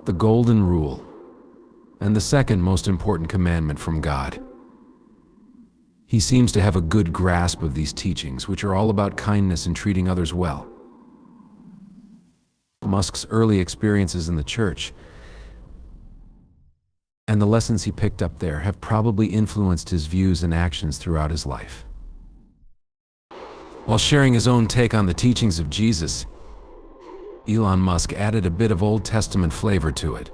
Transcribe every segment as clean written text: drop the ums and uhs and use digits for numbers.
the Golden Rule, and the second most important commandment from God. He seems to have a good grasp of these teachings, which are all about kindness and treating others well. Musk's early experiences in the church and the lessons he picked up there have probably influenced his views and actions throughout his life. While sharing his own take on the teachings of Jesus, Elon Musk added a bit of Old Testament flavor to it.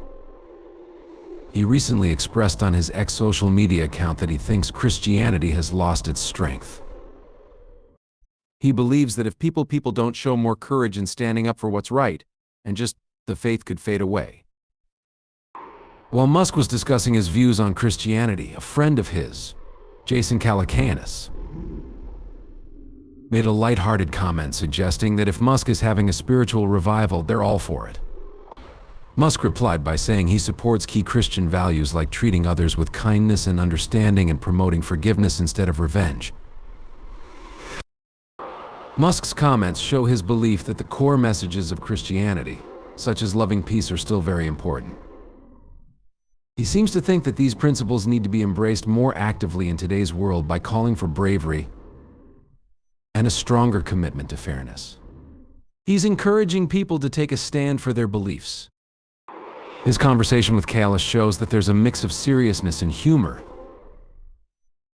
He recently expressed on his X social media account that he thinks Christianity has lost its strength. He believes that if people don't show more courage in standing up for what's right, and just the faith could fade away. While Musk was discussing his views on Christianity, a friend of his, Jason Calacanis, made a lighthearted comment suggesting that if Musk is having a spiritual revival, they're all for it. Musk replied by saying he supports key Christian values like treating others with kindness and understanding and promoting forgiveness instead of revenge. Musk's comments show his belief that the core messages of Christianity, such as loving peace, are still very important. He seems to think that these principles need to be embraced more actively in today's world by calling for bravery and a stronger commitment to fairness. He's encouraging people to take a stand for their beliefs. His conversation with Kalish shows that there's a mix of seriousness and humor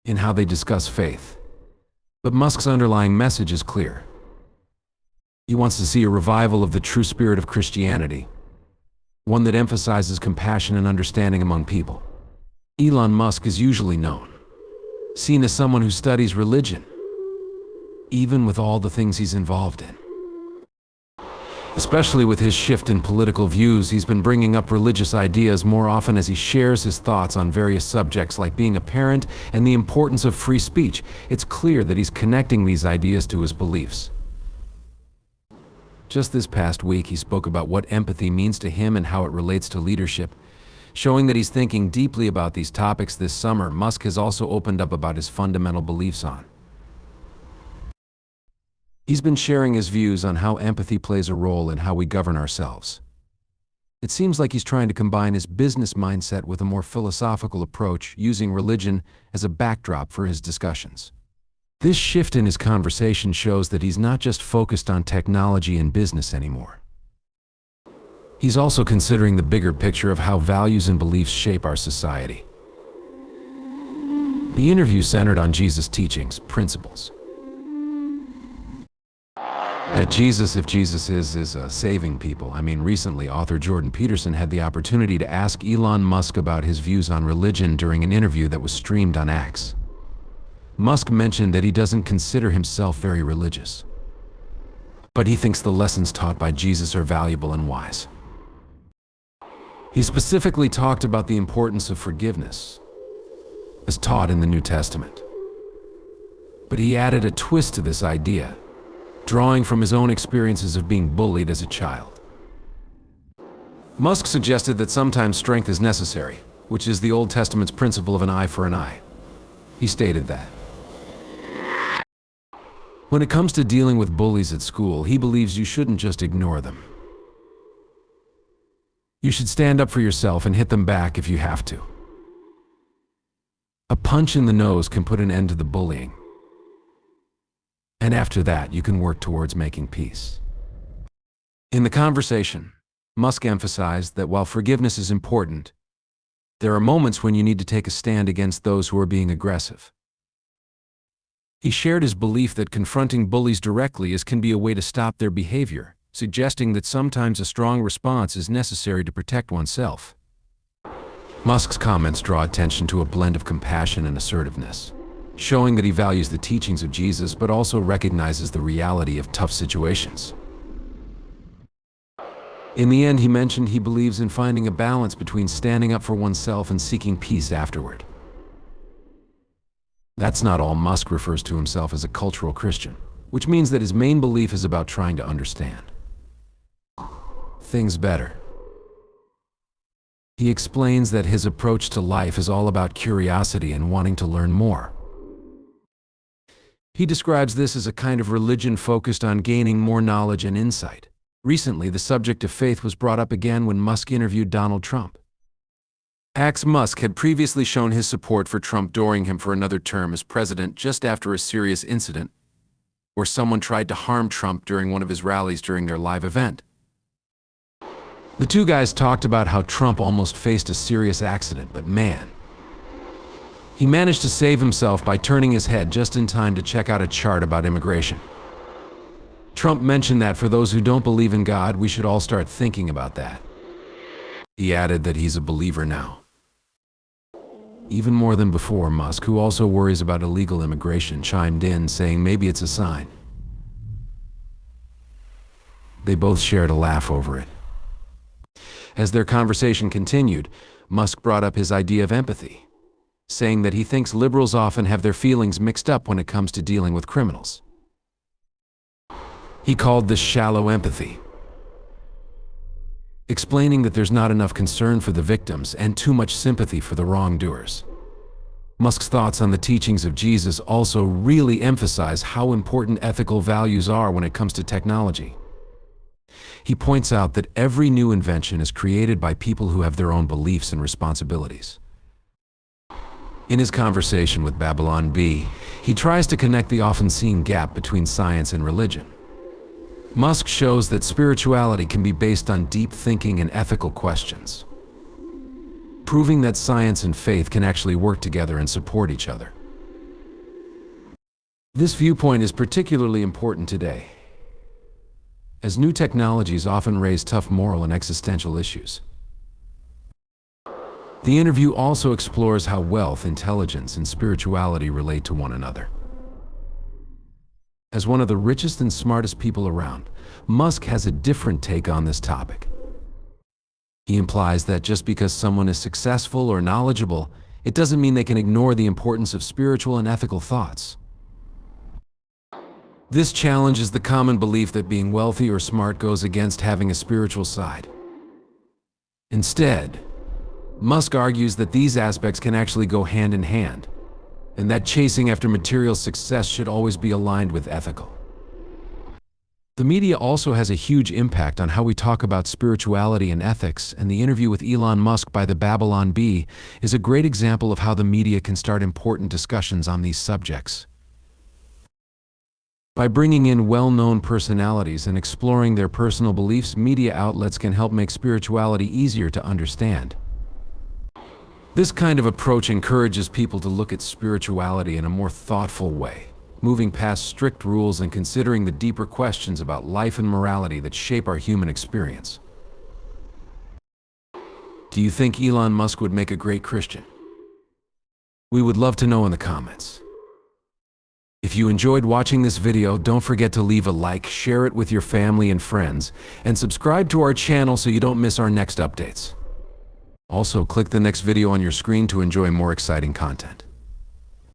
in how they discuss faith. But Musk's underlying message is clear. He wants to see a revival of the true spirit of Christianity, one that emphasizes compassion and understanding among people. Elon Musk is usually seen as someone who studies religion, even with all the things he's involved in. Especially with his shift in political views, he's been bringing up religious ideas more often as he shares his thoughts on various subjects like being a parent and the importance of free speech. It's clear that he's connecting these ideas to his beliefs. Just this past week, he spoke about what empathy means to him and how it relates to leadership. Showing that he's thinking deeply about these topics this summer, Musk has also opened up about his fundamental beliefs on. He's been sharing his views on how empathy plays a role in how we govern ourselves. It seems like he's trying to combine his business mindset with a more philosophical approach, using religion as a backdrop for his discussions. This shift in his conversation shows that he's not just focused on technology and business anymore. He's also considering the bigger picture of how values and beliefs shape our society. The interview centered on Jesus' teachings, principles. That Jesus, if Jesus is saving people. Recently, author Jordan Peterson had the opportunity to ask Elon Musk about his views on religion during an interview that was streamed on X. Musk mentioned that he doesn't consider himself very religious, but he thinks the lessons taught by Jesus are valuable and wise. He specifically talked about the importance of forgiveness, as taught in the New Testament. But he added a twist to this idea, drawing from his own experiences of being bullied as a child. Musk suggested that sometimes strength is necessary, which is the Old Testament's principle of an eye for an eye. He stated that when it comes to dealing with bullies at school, he believes you shouldn't just ignore them. You should stand up for yourself and hit them back if you have to. A punch in the nose can put an end to the bullying. And after that, you can work towards making peace. In the conversation, Musk emphasized that while forgiveness is important, there are moments when you need to take a stand against those who are being aggressive. He shared his belief that confronting bullies directly can be a way to stop their behavior, suggesting that sometimes a strong response is necessary to protect oneself. Musk's comments draw attention to a blend of compassion and assertiveness, showing that he values the teachings of Jesus but also recognizes the reality of tough situations. In the end, he mentioned he believes in finding a balance between standing up for oneself and seeking peace afterward. That's not all. Musk refers to himself as a cultural Christian, which means that his main belief is about trying to understand things better. He explains that his approach to life is all about curiosity and wanting to learn more. He describes this as a kind of religion focused on gaining more knowledge and insight, Recently, the subject of faith was brought up again when Musk interviewed Donald Trump. Musk had previously shown his support for Trump during him for another term as president just after a serious incident where someone tried to harm Trump during one of his rallies during their live event. The two guys talked about how Trump almost faced a serious accident, but man, he managed to save himself by turning his head just in time to check out a chart about immigration. Trump mentioned that for those who don't believe in God, we should all start thinking about that. He added that he's a believer now. Even more than before, Musk, who also worries about illegal immigration, chimed in, saying maybe it's a sign. They both shared a laugh over it. As their conversation continued, Musk brought up his idea of empathy, saying that he thinks liberals often have their feelings mixed up when it comes to dealing with criminals. He called this shallow empathy, explaining that there's not enough concern for the victims and too much sympathy for the wrongdoers. Musk's thoughts on the teachings of Jesus also really emphasize how important ethical values are when it comes to technology. He points out that every new invention is created by people who have their own beliefs and responsibilities. In his conversation with Babylon Bee, he tries to connect the often seen gap between science and religion. Musk shows that spirituality can be based on deep thinking and ethical questions, proving that science and faith can actually work together and support each other. This viewpoint is particularly important today, as new technologies often raise tough moral and existential issues. The interview also explores how wealth, intelligence, and spirituality relate to one another. As one of the richest and smartest people around, Musk has a different take on this topic. He implies that just because someone is successful or knowledgeable, it doesn't mean they can ignore the importance of spiritual and ethical thoughts. This challenges the common belief that being wealthy or smart goes against having a spiritual side. Instead, Musk argues that these aspects can actually go hand in hand, and that chasing after material success should always be aligned with ethical. The media also has a huge impact on how we talk about spirituality and ethics, and the interview with Elon Musk by the Babylon Bee is a great example of how the media can start important discussions on these subjects. By bringing in well-known personalities and exploring their personal beliefs, media outlets can help make spirituality easier to understand. This kind of approach encourages people to look at spirituality in a more thoughtful way, moving past strict rules and considering the deeper questions about life and morality that shape our human experience. Do you think Elon Musk would make a great Christian? We would love to know in the comments. If you enjoyed watching this video, don't forget to leave a like, share it with your family and friends, and subscribe to our channel so you don't miss our next updates. Also, click the next video on your screen to enjoy more exciting content.